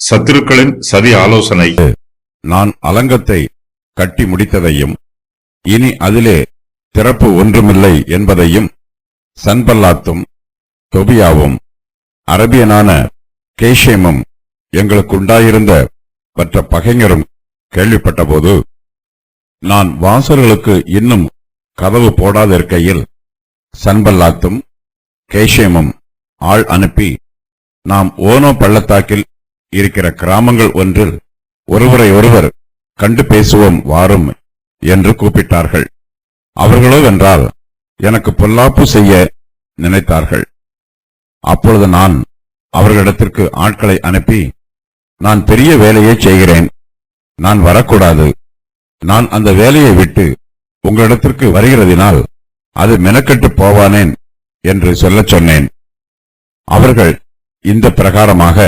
சத்துருக்களின் சதி ஆலோசனை. நான் அலங்கத்தை கட்டி முடித்ததையும் இனி அதிலே திறப்பு ஒன்றுமில்லை என்பதையும் சன்பல்லாத்தும் தொபியாவும் அரபியனான கேஷேமும் எங்களுக்குண்டாயிருந்த மற்ற பகைஞரும் கேள்விப்பட்டபோது, நான் வாசல்களுக்கு இன்னும் கதவு போடாதிருக்கையில் சன்பல்லாத்தும் கேஷேமும் ஆள் அனுப்பி, நாம் ஓனோ பள்ளத்தாக்கில் இருக்கிற கிராமங்கள் ஒன்றில் ஒருவரை ஒருவர் கண்டு பேசுவோம் வாரும் என்று கூப்பிட்டார்கள். அவர்களோ வென்றால் எனக்கு பொல்லாப்பு செய்ய நினைத்தார்கள். அப்பொழுது நான் அவர்களிடத்திற்கு ஆட்களை அனுப்பி, நான் பெரிய வேலையை செய்கிறேன், நான் வரக்கூடாது, நான் அந்த வேலையை விட்டு உங்களிடத்திற்கு வருகிறதினால் அது மெனக்கெட்டு போவானேன் என்று சொல்லச் சொன்னேன். அவர்கள் இந்த பிரகாரமாக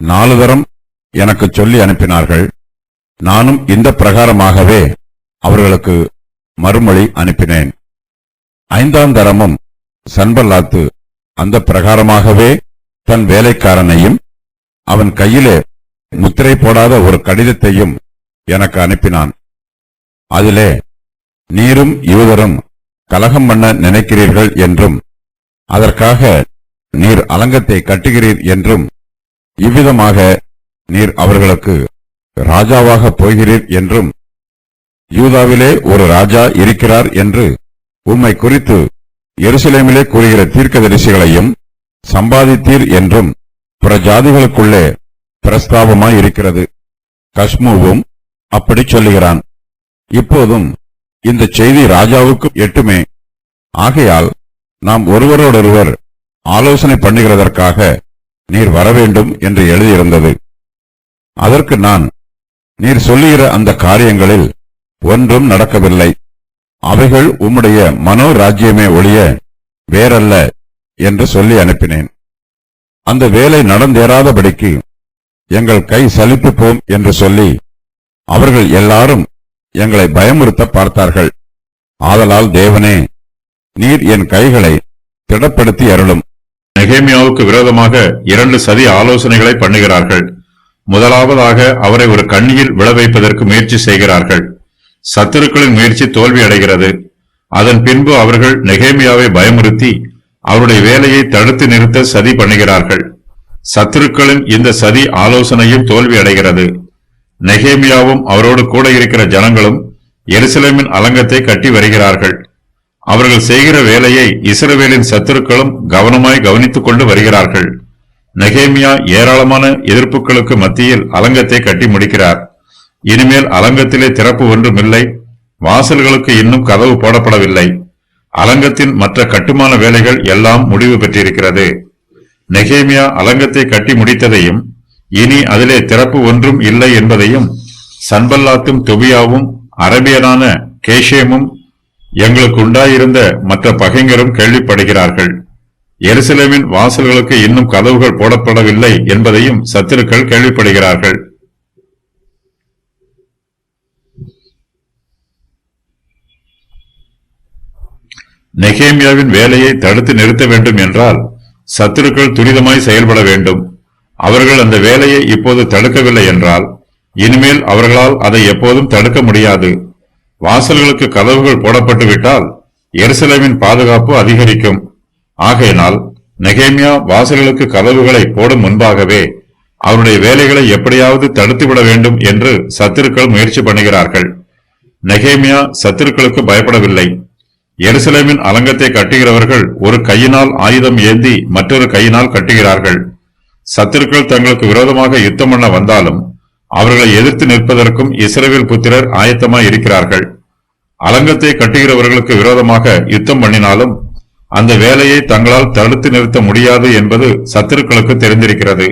4 தரம் எனக்கு சொல்லி அனுப்பினார்கள். நானும் இந்த பிரகாரமாகவே அவர்களுக்கு மறுமொழி அனுப்பினேன். 5ஆம் தரமும் சன்பல்லாத்து அந்த பிரகாரமாகவே தன் வேலைக்காரனையும் அவன் கையிலே முத்திரை போடாத ஒரு கடிதத்தையும் எனக்கு அனுப்பினான். அதிலே, நீரும் யூதரும் கலகம் பண்ண நினைக்கிறீர்கள் என்றும் அதற்காக நீர் அலங்கத்தை கட்டுகிறீர் என்றும் இவ்விதமாக நீர் அவர்களுக்கு ராஜாவாக போகிறீர் என்றும் யூதாவிலே ஒரு ராஜா இருக்கிறார் என்று உம்மை குறித்து எருசலேமிலே கூறுகிற தீர்க்கதரிசிகளையும் சம்பாதித்தீர் என்றும் புறஜாதிகளுக்குள்ளே பிரஸ்தாபமாயிருக்கிறது. கஸ்மூவும் அப்படி சொல்லுகிறான். இப்போதும் இந்த செய்தி ராஜாவுக்கு எட்டுமே. ஆகையால் நாம் ஒருவரோடொருவர் ஆலோசனை பண்ணுகிறதற்காக நீர் வரவேண்டும் என்று எழுதியிருந்தது. அதற்கு நான், நீர் சொல்லுகிற அந்த காரியங்களில் ஒன்றும் நடக்கவில்லை, அவைகள் உம்முடைய மனோராஜ்யமே ஒழிய வேறல்ல என்று சொல்லி அனுப்பினேன். அந்த வேலை நடந்தேறாதபடிக்கு எங்கள் கை சலித்து போம் என்று சொல்லி அவர்கள் எல்லாரும் எங்களை பயமுறுத்த பார்த்தார்கள். ஆதலால் தேவனே, நீர் என் கைகளை திடப்படுத்தி அருளும். நெகேமியாவுக்கு விரோதமாக 2 சதி ஆலோசனைகளை பண்ணுகிறார்கள். முதலாவதாக அவரை ஒரு கண்ணியில் விழ வைப்பதற்கு முயற்சி செய்கிறார்கள். சத்துருக்களின் முயற்சி தோல்வி அடைகிறது. அதன் பின்பு அவர்கள் நெகேமியாவை பயமுறுத்தி அவருடைய வேலையை தடுத்து நிறுத்த சதி பண்ணுகிறார்கள். சத்துருக்களின் இந்த சதி ஆலோசனையும் தோல்வி அடைகிறது. நெகேமியாவும் அவரோடு கூட இருக்கிற ஜனங்களும் எருசலேமின் அலங்கத்தை கட்டி வருகிறார்கள். அவர்கள் செய்கிற வேலையை இஸ்ரவேலின் சத்துருக்களும் கவனமாய் கவனித்துக் கொண்டு வருகிறார்கள். நெகேமியா ஏராளமான எதிர்ப்புகளுக்கு மத்தியில் அலங்கத்தை கட்டி முடிக்கிறார். இனிமேல் அலங்கத்திலே திறப்பு ஒன்றுமில்லை, வாசல்களுக்கு இன்னும் கதவு போடப்படவில்லை. அலங்கத்தின் மற்ற கட்டுமான வேலைகள் எல்லாம் முடிவு பெற்றிருக்கிறது. நெகேமியா அலங்கத்தை கட்டி முடித்ததையும் இனி அதிலே திறப்பு ஒன்றும் இல்லை என்பதையும் சன்பல்லாத்தும் தொபியாவும் அரபியனான கேஷேமும் எங்களுக்கு உண்டாயிருந்த மற்ற பகைஞரும் கேள்விப்படுகிறார்கள். எருசலேமின் வாசல்களுக்கு இன்னும் கதவுகள் போடப்படவில்லை என்பதையும் சத்துருக்கள் கேள்விப்படுகிறார்கள். நெகேமியாவின் வேலையை தடுத்து நிறுத்த வேண்டும் என்றால் சத்துருக்கள் துரிதமாய் செயல்பட வேண்டும். அவர்கள் அந்த வேலையை இப்போது தடுக்கவில்லை என்றால் இனிமேல் அவர்களால் அதை எப்போதும் தடுக்க முடியாது. வாசல்களுக்கு கதவுகள் போடப்பட்டு விட்டால் எருசலேமின் பாதுகாப்பு அதிகரிக்கும். ஆகையினால் நெகேமியா வாசல்களுக்கு கதவுகளை போடும் முன்பாகவே அவருடைய வேலைகளை எப்படியாவது தடுத்துவிட வேண்டும் என்று சத்துருக்கள் முயற்சி பண்ணுகிறார்கள். நெகேமியா சத்துருக்களுக்கு பயப்படவில்லை. எருசலேமின் அலங்கத்தை கட்டுகிறவர்கள் ஒரு கையினால் ஆயுதம் ஏந்தி மற்றொரு கையினால் கட்டுகிறார்கள். சத்துருக்கள் தங்களுக்கு விரோதமாக யுத்தம் பண்ண வந்தாலும் அவர்களை எதிர்த்து நிற்பதற்கும் இஸ்ரவேல் புத்திரர் ஆயத்தமாய் இருக்கிறார்கள். அலங்கத்தை கட்டுகிறவர்களுக்கு விரோதமாக யுத்தம் பண்ணினாலும் அந்த வேலையை தங்களால் தடுத்து நிறுத்த முடியாது என்பது சத்துருக்களுக்கு தெரிந்திருக்கிறது.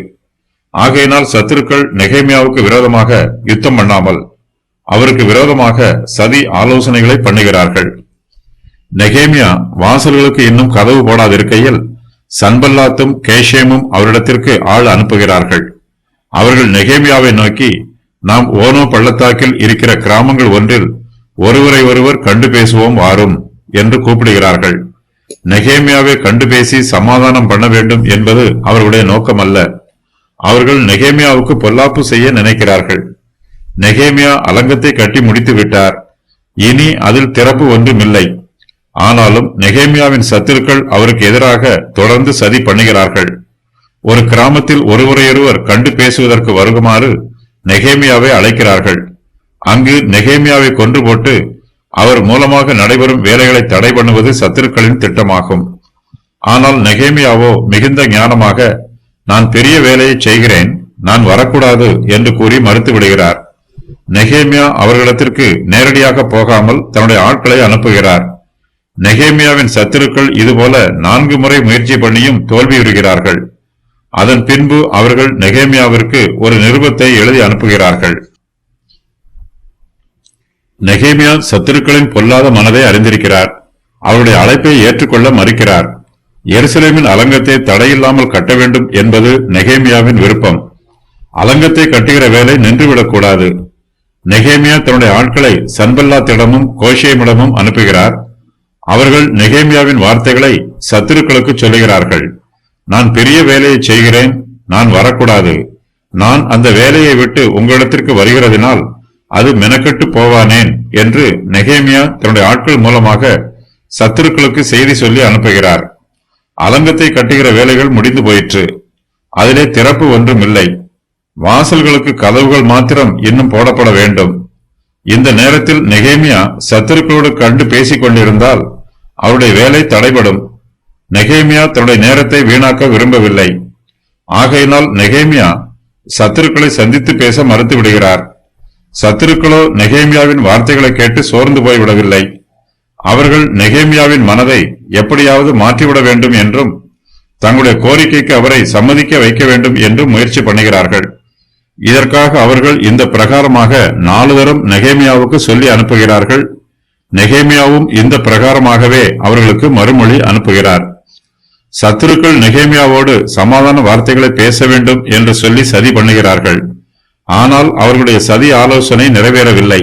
ஆகையினால் சத்துருக்கள் நெகேமியாவுக்கு விரோதமாக யுத்தம் பண்ணாமல் அவருக்கு விரோதமாக சதி ஆலோசனைகளை பண்ணுகிறார்கள். நெகேமியா வாசல்களுக்கு இன்னும் கதவு போடாதிருக்கையில் சன்பல்லாத்தும் கேஷேமும் அவரிடத்திற்கு ஆள் அனுப்புகிறார்கள். அவர்கள் நெகேமியாவை நோக்கி, நாம் ஓனோ பள்ளத்தாக்கில் இருக்கிற கிராமங்கள் ஒன்றில் ஒருவரை ஒருவர் கண்டு பேசுவோம் வாரும் என்று கூப்பிடுகிறார்கள். நெகேமியாவை கண்டு பேசி சமாதானம் பண்ண வேண்டும் என்பது அவர்களுடைய நோக்கமல்ல. அவர்கள் நெகேமியாவுக்கு பொல்லாப்பு செய்ய நினைக்கிறார்கள். நெகேமியா அலங்கத்தை கட்டி முடித்து விட்டார். இனி அதில் திறப்பு ஒன்றுமில்லை. ஆனாலும் நெகேமியாவின் சத்துருக்கள் அவருக்கு எதிராக தொடர்ந்து சதி பண்ணுகிறார்கள். ஒரு கிராமத்தில் ஒருவரையொருவர் கண்டு பேசுவதற்கு வருகுமாறு நெகேமியாவை அழைக்கிறார்கள். அங்கு நெகேமியாவை கொன்று போட்டு அவர் மூலமாக நடைபெறும் வேலைகளை தடை பண்ணுவது சத்துருக்களின் திட்டமாகும். ஆனால் நெகேமியாவோ மிகுந்த ஞானமாக, நான் பெரிய வேலையை செய்கிறேன், நான் வரக்கூடாது என்று கூறி மறுத்து விடுகிறார். நெகேமியா அவர்களிடத்திற்கு நேரடியாக போகாமல் தன்னுடைய ஆட்களை அனுப்புகிறார். நெகேமியாவின் சத்துருக்கள் இதுபோல 4 முறை முயற்சி பண்ணியும் தோல்வியுறுகிறார்கள். அதன் பின்பு அவர்கள் நெகேமியாவிற்கு ஒரு நிருபத்தை எழுதி அனுப்புகிறார்கள். நெகேமியா சத்துருக்களின் பொல்லாத மனதை அறிந்திருக்கிறார். அவருடைய அழைப்பை ஏற்றுக்கொள்ள மறுக்கிறார். எருசலேமின் அலங்கத்தை தடையில்லாமல் கட்ட வேண்டும் என்பது நெகேமியாவின் விருப்பம். அலங்கத்தை கட்டுகிற வேலை நின்றுவிடக்கூடாது. நெகேமியா தன்னுடைய ஆட்களை சன்பல்லாத்திடமும் கோஷேமிடமும் அனுப்புகிறார். அவர்கள் நெகேமியாவின் வார்த்தைகளை சத்துருக்களுக்கு சொல்லுகிறார்கள். நான் பெரிய வேலையை செய்கிறேன், நான் வரக்கூடாது. நான் அந்த வேலையை விட்டு உங்களிடத்திற்கு வருகிறதினால் அது மெனக்கெட்டு போவானேன் என்று நெகேமியா தன்னுடைய ஆட்கள் மூலமாக சத்துருக்களுக்கு செய்தி சொல்லி அனுப்புகிறார். அலங்கத்தை கட்டுகிற வேலைகள் முடிந்து போயிற்று. அதிலே திறப்பு ஒன்றுமில்லை. வாசல்களுக்கு கதவுகள் மாத்திரம் இன்னும் போடப்பட வேண்டும். இந்த நேரத்தில் நெகேமியா சத்துருக்களோடு கண்டு பேசிக் கொண்டிருந்தால் அவருடைய வேலை தடைபடும். நெகேமியா தன்னுடைய நேரத்தை வீணாக்க விரும்பவில்லை. ஆகையினால் நெகேமியா சத்துருக்களை சந்தித்து பேச மறுத்து விடுகிறார். சத்துருக்களோ நெகேமியாவின் வார்த்தைகளை கேட்டு சோர்ந்து போய்விடவில்லை. அவர்கள் நெகேமியாவின் மனதை எப்படியாவது மாற்றிவிட வேண்டும் என்றும் தங்களுடைய கோரிக்கைக்கு அவரை சம்மதிக்க வைக்க வேண்டும் என்றும் முயற்சி பண்ணுகிறார்கள். இதற்காக அவர்கள் இந்த பிரகாரமாக 4 தரம் நெகேமியாவுக்கு சொல்லி அனுப்புகிறார்கள். நெகேமியாவும் இந்த பிரகாரமாகவே அவர்களுக்கு மறுமொழி அனுப்புகிறார். சத்துருக்கள் நெகேமியாவோடு சமாதான வார்த்தைகளை பேச வேண்டும் என்று சொல்லி சதி பண்ணுகிறார்கள். ஆனால் அவர்களுடைய சதி ஆலோசனை நிறைவேறவில்லை.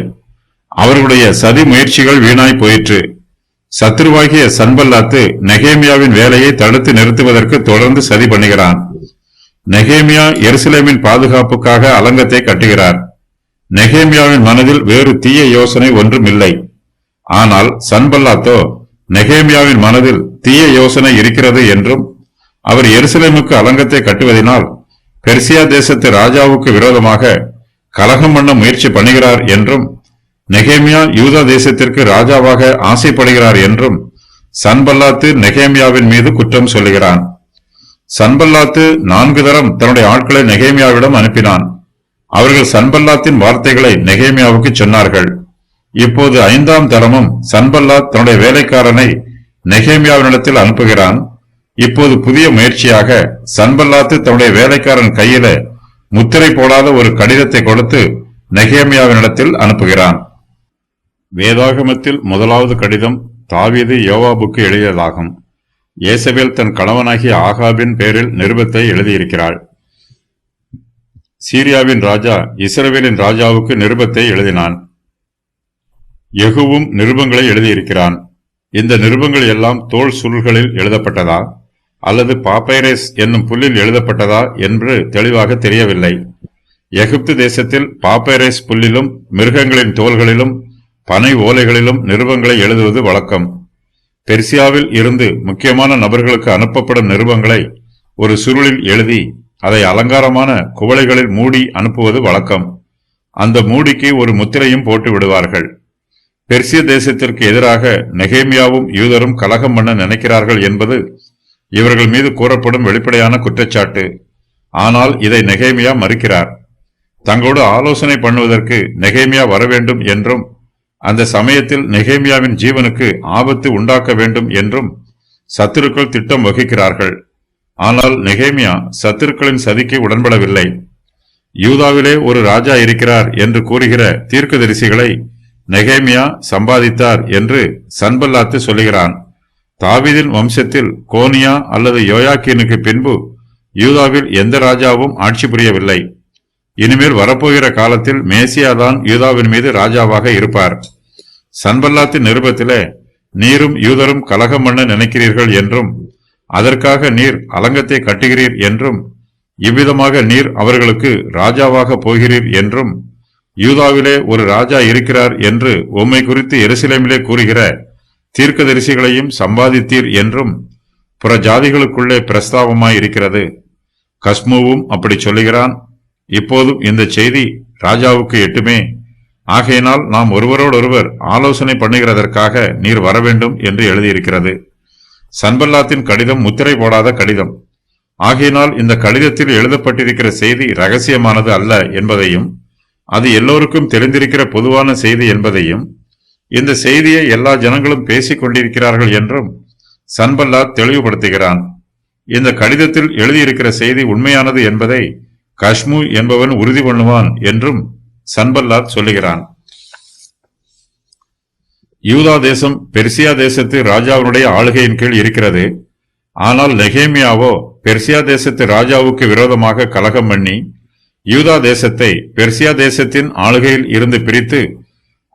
அவர்களுடைய சதி முயற்சிகள் வீணாய் போயிற்று. சத்துருவாகிய சன்பல்லாத்து நெகேமியாவின் வேலையை தடுத்து நிறுத்துவதற்கு தொடர்ந்து சதி பண்ணுகிறான். நெகேமியா எருசலேமின் பாதுகாப்புக்காக அலங்கத்தை கட்டுகிறார். நெகேமியாவின் மனதில் வேறு தீய யோசனை ஒன்றும் இல்லை. ஆனால் சன்பல்லாத்தோ நெகேமியாவின் மனதில் தீய யோசனை இருக்கிறது என்றும் அவர் எருசலேமுக்கு அலங்கத்தை கட்டுவதனால் பெர்சியா தேசத்து ராஜாவுக்கு விரோதமாக கலகம் பண்ண முயற்சி பண்ணுகிறார் என்றும் நெகேமியா யூதா தேசத்திற்கு ராஜாவாக ஆசைப்படுகிறார் என்றும் சன்பல்லாத்து நெகேமியாவின் மீது குற்றம் சொல்லுகிறான். சன்பல்லாத்து 4 தரம் தன்னுடைய ஆட்களை நெகேமியாவிடம் அனுப்பினான். அவர்கள் சன்பல்லாத்தின் வார்த்தைகளை நெகேமியாவுக்கு சொன்னார்கள். இப்போது 5ஆம் தரமும் சன்பல்லாத் தன்னுடைய வேலைக்காரனை நெகேமியாவினிடத்தில் அனுப்புகிறான். இப்போது புதிய முயற்சியாக சன்பல்லாத்து தன்னுடைய வேலைக்காரன் கையில முத்திரை போடாத ஒரு கடிதத்தை கொடுத்து நெகேமியாவினிடத்தில் அனுப்புகிறான். வேதாகமத்தில் முதலாவது கடிதம் தாவீது யோவாபுக்கு எழுதியதாகும். ஏசபேல் தன் கணவனாகிய ஆகாபின் பேரில் நிருபத்தை எழுதியிருக்கிறாள். சீரியாவின் ராஜா இஸ்ரவேலின் ராஜாவுக்கு நிருபத்தை எழுதினான். யெகூவும் நிருபங்களை எழுதியிருக்கிறான். இந்த நிருபங்கள் எல்லாம் தோல் சுருள்களில் எழுதப்பட்டதா அல்லது பாப்பைரஸ் என்னும் புல்லில் எழுதப்பட்டதா என்று தெளிவாக தெரியவில்லை. எகிப்து தேசத்தில் பாப்பைரஸ் புல்லிலும் மிருகங்களின் தோள்களிலும் பனை ஓலைகளிலும் நிருபங்களை எழுதுவது வழக்கம். பெர்சியாவில் இருந்து முக்கியமான நபர்களுக்கு அனுப்பப்படும் நிருபங்களை ஒரு சுருளில் எழுதி அதை அலங்காரமான குவளைகளில் மூடி அனுப்புவது வழக்கம். அந்த மூடிக்கு ஒரு முத்திரையும் போட்டு விடுவார்கள். பெர்சிய தேசத்திற்கு எதிராக நெகேமியாவும் யூதரும் கலகம் பண்ண நினைக்கிறார்கள் என்பது இவர்கள் மீது கூறப்படும் வெளிப்படையான குற்றச்சாட்டு. ஆனால் இதை நெகேமியா மறுக்கிறார். தங்களோடு ஆலோசனை பண்ணுவதற்கு நெகேமியா வர வேண்டும் என்றும் அந்த சமயத்தில் நெகேமியாவின் ஜீவனுக்கு ஆபத்து உண்டாக்க வேண்டும் என்றும் சத்துருக்கள் திட்டம் வகிக்கிறார்கள். ஆனால் நெகேமியா சத்துருக்களின் சதிக்கு உடன்படவில்லை. யூதாவிலே ஒரு ராஜா இருக்கிறார் என்று கூறுகிற தீர்க்கதரிசிகளை நெகேமியா சம்பாதித்தார் என்று சன்பல்லாத்து சொல்லுகிறான். தாவீதின் வம்சத்தில் கோனியா அல்லது யோயாக்கீனுக்கு பின்பு யூதாவில் எந்த ராஜாவும் ஆட்சி புரியவில்லை. இனிமேல் வரப்போகிற காலத்தில் மேசியாதான் யூதாவின் மீது ராஜாவாக இருப்பார். சன்பல்லாத்தின் நிருபத்திலே நீரும் யூதரும் கலகம் பண்ண நினைக்கிறீர்கள் என்றும் அதற்காக நீர் அலங்கத்தை கட்டுகிறீர் என்றும் இவ்விதமாக நீர் அவர்களுக்கு ராஜாவாக போகிறீர் என்றும் யூதாவிலே ஒரு ராஜா இருக்கிறார் என்று உம்மை குறித்து எருசலேமிலே கூறுகிற தீர்க்கதரிசிகளையும் சம்பாதித்தீர் என்றும் புற ஜாதிகளுக்குள்ளே பிரஸ்தாபமாய் இருக்கிறது. கஸ்முவும் அப்படி சொல்லுகிறான். இப்போதும் இந்த செய்தி ராஜாவுக்கு எட்டுமே. ஆகையினால் நாம் ஒருவரோடொருவர் ஆலோசனை பண்ணுகிறதற்காக நீர் வரவேண்டும் என்று எழுதியிருக்கிறது. சன்பல்லாத்தின் கடிதம் முத்திரை போடாத கடிதம். ஆகையினால் இந்த கடிதத்தில் எழுதப்பட்டிருக்கிற செய்தி ரகசியமானது அல்ல என்பதையும், அது எல்லோருக்கும் தெரிந்திருக்கிற பொதுவான செய்தி என்பதையும், இந்த செய்தியை எல்லா ஜனங்களும் பேசிக் கொண்டிருக்கிறார்கள் என்றும் சன்பல்லாத் தெளிவுபடுத்துகிறான். இந்த கடிதத்தில் எழுதியிருக்கிற செய்தி உண்மையானது என்பதை கஷ்மு என்பவன் உறுதி பண்ணுவான் என்றும் சன்பல்லாத் சொல்லுகிறான். யூதா தேசம் பெர்சியா தேசத்து ராஜாவினுடைய ஆளுகையின் கீழ் இருக்கிறது. ஆனால் நெகேமியாவோ பெர்சியா தேசத்து ராஜாவுக்கு விரோதமாக கலகம் பண்ணி யூதா தேசத்தை பெர்சியா தேசத்தின் ஆளுகையில் இருந்து பிரித்து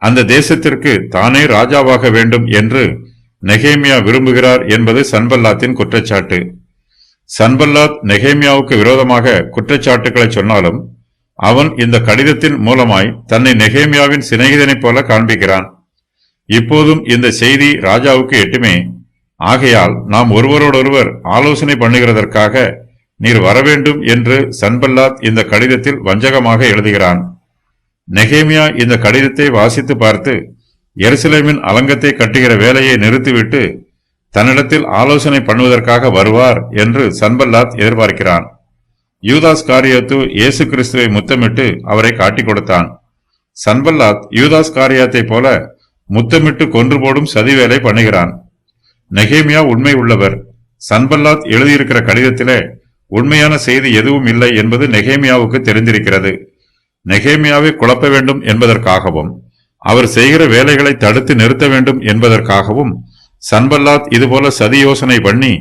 அந்த தேசத்திற்கு தானே ராஜாவாக வேண்டும் என்று நெகேமியா விரும்புகிறார் என்பது சன்பல்லாத்தின் குற்றச்சாட்டு. சன்பல்லாத் நெகேமியாவுக்கு விரோதமாக குற்றச்சாட்டுக்களை சொன்னாலும் அவன் இந்த கடிதத்தின் மூலமாய் தன்னை நெகேமியாவின் சிநேகிதனைப் போல காண்பிக்கிறான். இப்போதும் இந்த செய்தி ராஜாவுக்கு எட்டுமே. ஆகையால் நாம் ஒருவரோடொருவர் ஆலோசனை பண்ணுகிறதற்காக நீர் வரவேண்டும் என்று சன்பல்லாத் இந்த கடிதத்தில் வஞ்சகமாக எழுதுகிறான். நெகேமியா இந்த கடிதத்தை வாசித்து பார்த்து எருசலேமின் அலங்கத்தை கட்டுகிற வேலையை நிறுத்திவிட்டு தன்னிடத்தில் ஆலோசனை பண்ணுவதற்காக வருவார் என்று சன்பல்லாத் எதிர்பார்க்கிறான். யூதாஸ் காரியாத்து இயேசு கிறிஸ்துவை முத்தமிட்டு அவரை காட்டிக் கொடுத்தான். சன்பல்லாத் யூதாஸ் காரியாத்தை போல முத்தமிட்டு கொன்று போடும் சதிவேலை பண்ணுகிறான். நெகேமியா உண்மை உள்ளவர். சன்பல்லாத் எழுதியிருக்கிற கடிதத்திலே உண்மையான செய்தி எதுவும் இல்லை என்பது நெகேமியாவுக்கு தெரிந்திருக்கிறது. நெகேமியாவை குழப்ப வேண்டும் என்பதற்காகவும் அவர் செய்கிற வேலைகளை தடுத்து நிறுத்த வேண்டும் என்பதற்காகவும் சன்பல்லாத் இதுபோல சதி யோசனை பண்ணி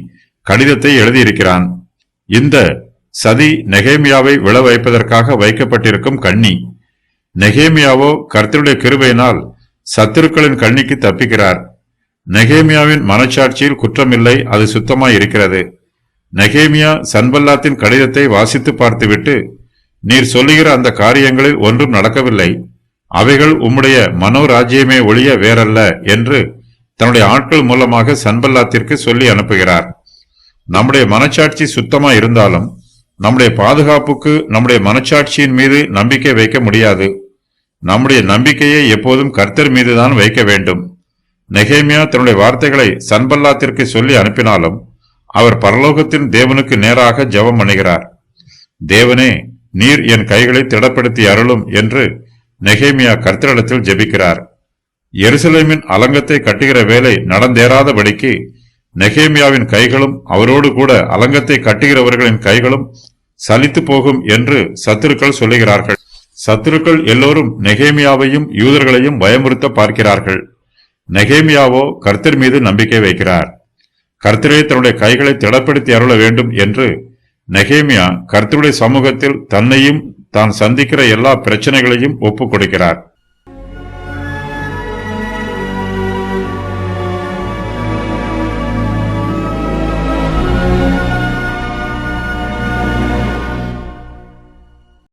கடிதத்தை எழுதியிருக்கிறான். இந்த சதி நெகேமியாவை விழ வைப்பதற்காக வைக்கப்பட்டிருக்கும் கண்ணி. நெகேமியாவோ கர்த்தருடைய கிருபையினால் சத்துருக்களின் கண்ணிக்கு தப்பிக்கிறார். நெகேமியாவின் மனச்சாட்சியில் குற்றமில்லை, அது சுத்தமாய் இருக்கிறது. நெகேமியா சன்பல்லாத்தின் கடிதத்தை வாசித்து பார்த்துவிட்டு, நீர் சொல்லுகிற அந்த காரியங்களில் ஒன்றும் நடக்கவில்லை, அவைகள் உம்முடைய மனோராஜ்யமே ஒழிய வேறல்ல என்று தன்னுடைய ஆட்கள் மூலமாக சன்பல்லாத்திற்கு சொல்லி அனுப்புகிறார். நம்முடைய மனச்சாட்சி சுத்தமாய் இருந்தாலும் நம்முடைய பாதுகாப்புக்கு நம்முடைய மனச்சாட்சியின் மீது நம்பிக்கை வைக்க முடியாது. நம்முடைய நம்பிக்கையை எப்போதும் கர்த்தர் மீதுதான் வைக்க வேண்டும். நெகேமியா தன்னுடைய வார்த்தைகளை சன்பல்லாத்திற்கு சொல்லி அனுப்பினாலும் அவர் பரலோகத்தின் தேவனுக்கு நேராக ஜெபம் பண்ணுகிறார். தேவனே, நீர் என் கைகளை திடப்படுத்தி அருளும் என்று நெகேமியா கர்த்தரிடத்தில் ஜெபிக்கிறார். எருசலேமின் அலங்கத்தை கட்டுகிற வேலை நடந்தேறாதபடிக்கு நெகேமியாவின் கைகளும் அவரோடு கூட அலங்கத்தை கட்டுகிறவர்களின் கைகளும் சலித்து போகும் என்று சத்துருக்கள் சொல்லுகிறார்கள். சத்துருக்கள் எல்லோரும் நெகேமியாவையும் யூதர்களையும் பயமுறுத்த பார்க்கிறார்கள். நெகேமியாவோ கர்த்தர் மீது நம்பிக்கை வைக்கிறார். கர்த்தரே தன்னுடைய கைகளை திடப்படுத்தி அருள வேண்டும் என்று நெகேமியா கர்த்தருடைய சமூகத்தில் தன்னையும் தான் சந்திக்கிற எல்லா பிரச்சனைகளையும் ஒப்புக் கொடுக்கிறார்.